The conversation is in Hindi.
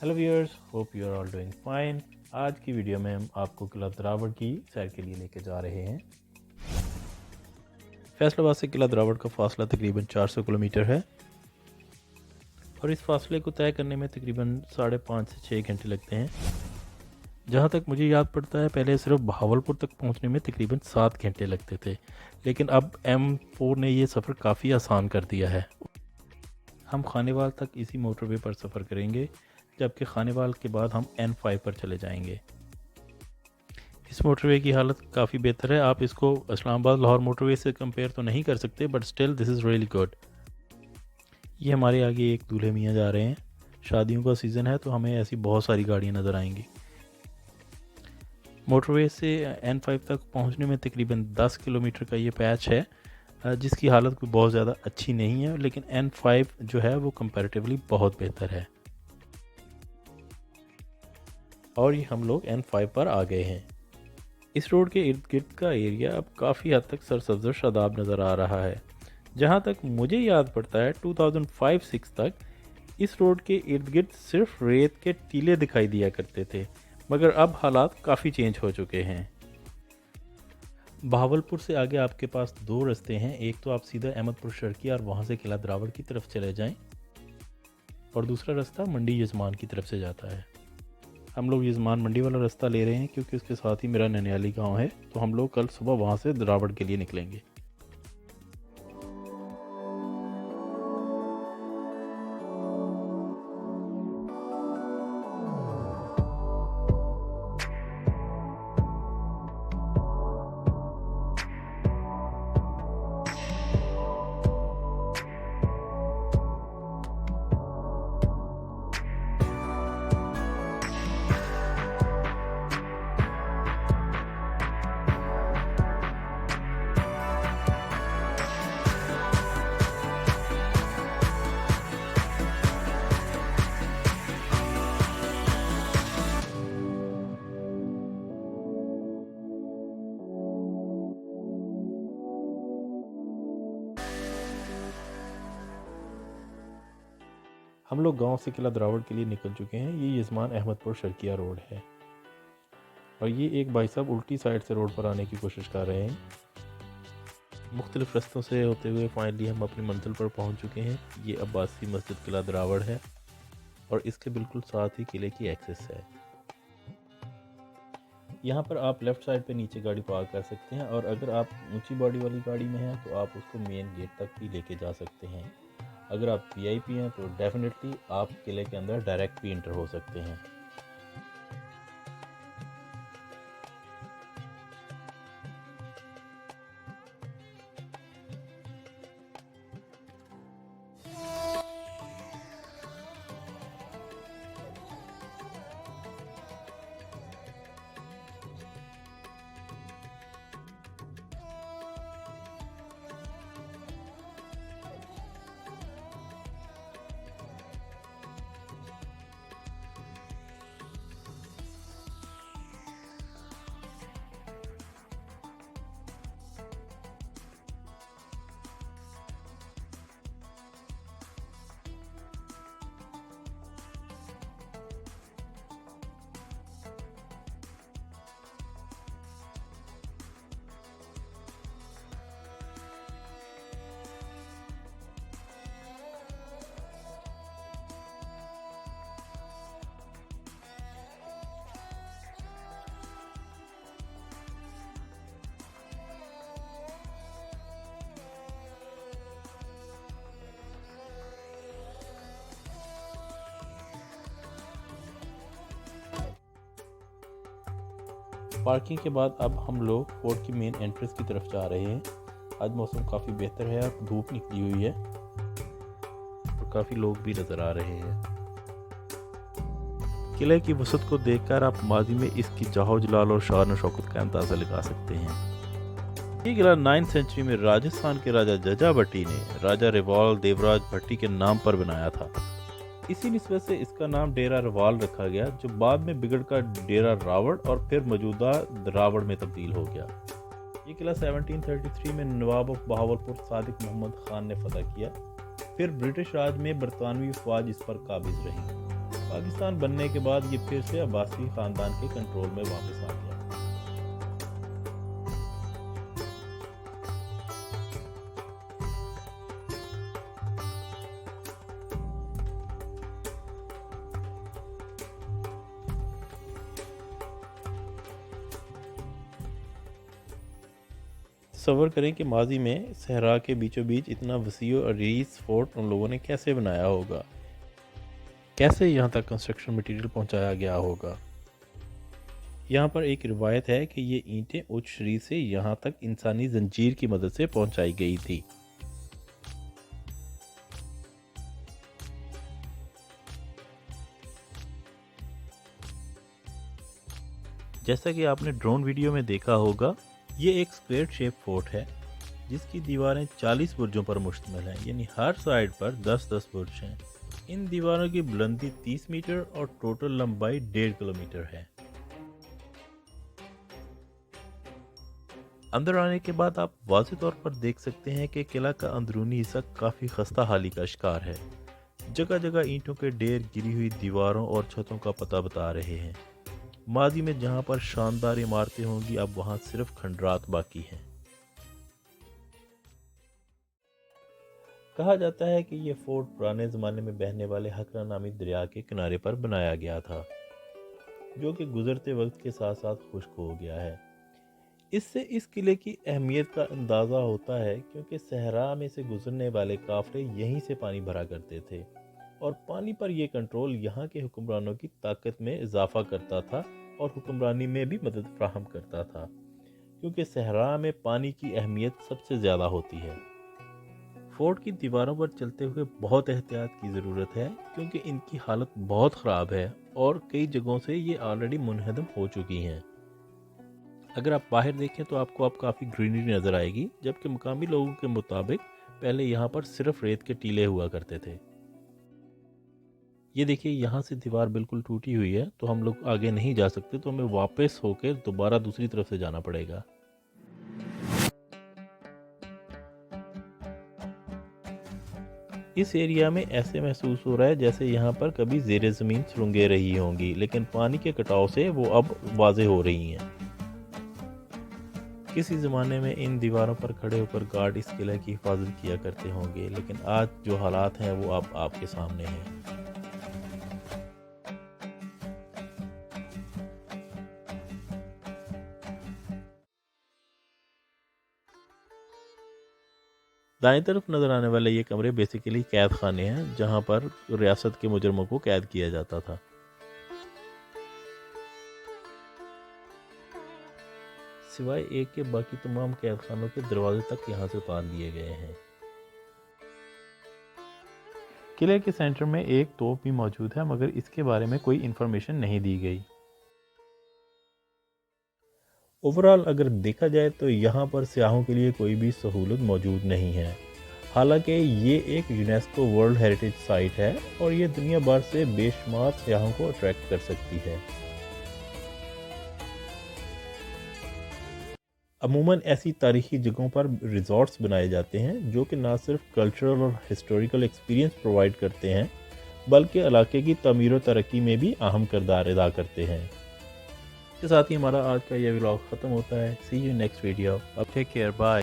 Hello viewers, hope you are all doing fine. आज की वीडियो में हम आपको किला द्रावड़ की सैर के लिए लेके जा रहे हैं। फैसलाबाद से किला द्रावड़ का फासला तकरीबन 400 किलोमीटर है और इस फासले को तय करने में तकरीबन 5.5 से 6 घंटे लगते हैं। जहाँ तक मुझे याद पड़ता है, पहले सिर्फ बहावलपुर तक पहुँचने में तकरीबन 7 घंटे लगते थे, लेकिन अब M4 ने ये सफ़र काफ़ी आसान कर दिया है। हम खानेवाल तक इसी मोटरवे पर सफ़र करेंगे, जबकि खानेवाल के बाद हम N5 पर चले जाएंगे। इस मोटरवे की हालत काफ़ी बेहतर है। आप इसको इस्लामाबाद लाहौर मोटरवे से कंपेयर तो नहीं कर सकते, but still this is really good. ये हमारे आगे एक दूल्हे मियाँ जा रहे हैं। शादियों का सीज़न है तो हमें ऐसी बहुत सारी गाड़ियाँ नज़र आएंगी। मोटरवे से N5 तक पहुँचने में तकरीबन 10 किलोमीटर का ये पैच है, जिसकी हालत कोई बहुत ज़्यादा अच्छी नहीं है, लेकिन N5 जो है वो कंपैरेटिवली बहुत बेहतर है। और ये हम लोग N5 पर आ गए हैं। इस रोड के इर्द गिर्द का एरिया अब काफ़ी हद तक सरसब्ज़ और शादाब नज़र आ रहा है। जहाँ तक मुझे याद पड़ता है, 2005-06 तक इस रोड के इर्द गिर्द सिर्फ रेत के टीले दिखाई दिया करते थे, मगर अब हालात काफ़ी चेंज हो चुके हैं। बहावलपुर से आगे आपके पास दो रास्ते हैं। एक तो आप सीधा अहमदपुर शर्की और वहाँ से किला द्रावड़ की तरफ चले जाएं, और दूसरा रास्ता मंडी यजमान की तरफ से जाता है। हम लोग यजमान मंडी वाला रास्ता ले रहे हैं क्योंकि उसके साथ ही मेरा ननियाली गांव है, तो हम लोग कल सुबह वहाँ से द्रावड़ के लिए निकलेंगे। हम लोग गांव से किला द्रावड़ के लिए निकल चुके हैं। ये यजमान अहमदपुर शर्किया रोड है और ये एक भाई साहब उल्टी साइड से रोड पर आने की कोशिश कर रहे हैं। मुख्तलिफ रास्तों से होते हुए फाइनली हम अपनी मंजिल पर पहुंच चुके हैं। ये अब्बासी मस्जिद किला द्रावड़ है और इसके बिल्कुल साथ ही किले की एक्सेस है। यहाँ पर आप लेफ़्ट साइड पे नीचे गाड़ी पार्क कर सकते हैं, और अगर आप ऊंची बॉडी वाली गाड़ी में हैं तो आप उसको मेन गेट तक भी लेके जा सकते हैं। अगर आप VIP हैं तो डेफिनेटली आप किले के अंदर डायरेक्ट भी इंटर हो सकते हैं। पार्किंग के बाद अब हम लोग फोर्ट की मेन एंट्रेंस की तरफ जा रहे हैं। आज मौसम काफ़ी बेहतर है, अब धूप निकली हुई है और काफ़ी लोग भी नज़र आ रहे हैं। किले की वसत को देखकर आप माजी में इसकी जाहो जलाल और शान शौकत का अंदाज़ा लगा सकते हैं। ये किला 9th सेंचुरी में राजस्थान के राजा जजा भट्टी ने राजा रिवाल देवराज भट्टी के नाम पर बनाया था। इसी निस्बत से इसका नाम डेरा रवाल रखा गया, जो बाद में बिगड़कर डेरा रावड़ और फिर मौजूदा रावड़ में तब्दील हो गया। ये किला 1733 में नवाब ऑफ बहावलपुर सादिक मोहम्मद खान ने फतह किया। फिर ब्रिटिश राज में बरतानवी अफवाज इस पर काबिज रही। पाकिस्तान बनने के बाद ये फिर से अब्बासी ख़ानदान के कंट्रोल में वापस आ गया। तसव्वुर करें कि माजी में सहरा के बीचों बीच इतना वसी और अरीज फोर्ट उन लोगों ने कैसे बनाया होगा, कैसे यहाँ तक कंस्ट्रक्शन मटेरियल पहुँचाया गया होगा। यहाँ पर एक रिवायत है कि ये ईंटें उच्च शरीर से यहाँ तक इंसानी जंजीर की मदद से पहुँचाई गई थी। जैसा कि आपने ड्रोन वीडियो में देखा होगा, ये एक स्क्वायर शेप फोर्ट है जिसकी दीवारें 40 बुर्जों पर मुश्तमिल हैं, यानी हर साइड पर 10-10 बुर्ज हैं। इन दीवारों की बुलंदी 30 मीटर और टोटल लंबाई 1.5 किलोमीटर है। अंदर आने के बाद आप वाज़ेह तौर पर देख सकते हैं कि किला का अंदरूनी हिस्सा काफ़ी खस्ता हाली का शिकार है। जगह जगह ईंटों के ढेर गिरी हुई दीवारों और छतों का पता बता रहे हैं। माजी में जहां पर शानदार इमारतें होंगी, अब वहां सिर्फ खंडरात बाकी हैं। कहा जाता है कि यह फोर्ट पुराने ज़माने में बहने वाले हकरा नामी दरिया के किनारे पर बनाया गया था, जो कि गुजरते वक्त के साथ साथ खुश्क हो गया है। इससे इस किले की अहमियत का अंदाज़ा होता है, क्योंकि सहरा में से गुजरने वाले काफले यहीं से पानी भरा करते थे और पानी पर यह कंट्रोल यहाँ के हुक्मरानों की ताकत में इजाफा करता था और हुक्मरानी में भी मदद फ्राहम करता था, क्योंकि सहरा में पानी की अहमियत सबसे ज़्यादा होती है। फोर्ट की दीवारों पर चलते हुए बहुत एहतियात की ज़रूरत है, क्योंकि इनकी हालत बहुत ख़राब है और कई जगहों से ये ऑलरेडी मुनहदम हो चुकी हैं। अगर आप बाहर देखें तो आपको काफ़ी ग्रीनरी नज़र आएगी, जबकि मुकामी लोगों के मुताबिक पहले यहाँ पर सिर्फ रेत के टीले हुआ करते थे। ये देखिए, यहाँ से दीवार बिल्कुल टूटी हुई है, तो हम लोग आगे नहीं जा सकते, तो हमें वापस होकर दोबारा दूसरी तरफ से जाना पड़ेगा। इस एरिया में ऐसे महसूस हो रहा है जैसे यहाँ पर कभी ज़ेरे ज़मीन सुरंगें रही होंगी, लेकिन पानी के कटाव से वो अब वाज़ेह हो रही हैं। किसी ज़माने में इन दीवारों पर खड़े होकर गार्ड इस किले की हिफाजत किया करते होंगे, लेकिन आज जो हालात हैं वो अब आपके सामने हैं। दाएं तरफ नज़र आने वाले ये कमरे बेसिकली कैद खाने हैं, जहां पर रियासत के मुजरमों को कैद किया जाता था। सिवाय एक के बाकी तमाम कैद खानों के दरवाजे तक यहाँ से उतार लिए गए हैं। किले के सेंटर में एक तोप भी मौजूद है, मगर इसके बारे में कोई इन्फॉर्मेशन नहीं दी गई। ओवरऑल अगर देखा जाए तो यहाँ पर सियाहों के लिए कोई भी सहूलत मौजूद नहीं है। हालांकि ये एक यूनेस्को वर्ल्ड हेरिटेज साइट है और ये दुनिया भर से बेशुमार सियाहों को अट्रैक्ट कर सकती है। अमूमन ऐसी तारीखी जगहों पर रिजॉर्ट्स बनाए जाते हैं, जो कि न सिर्फ कल्चरल और हिस्टोरिकल एक्सपीरियंस प्रोवाइड करते हैं, बल्कि इलाके की तमीर और तरक्की में भी अहम किरदार अदा करते हैं। इसके साथ ही हमारा आज का यह व्लॉग ख़त्म होता है। सी यू नेक्स्ट वीडियो। अब टेक केयर, बाय।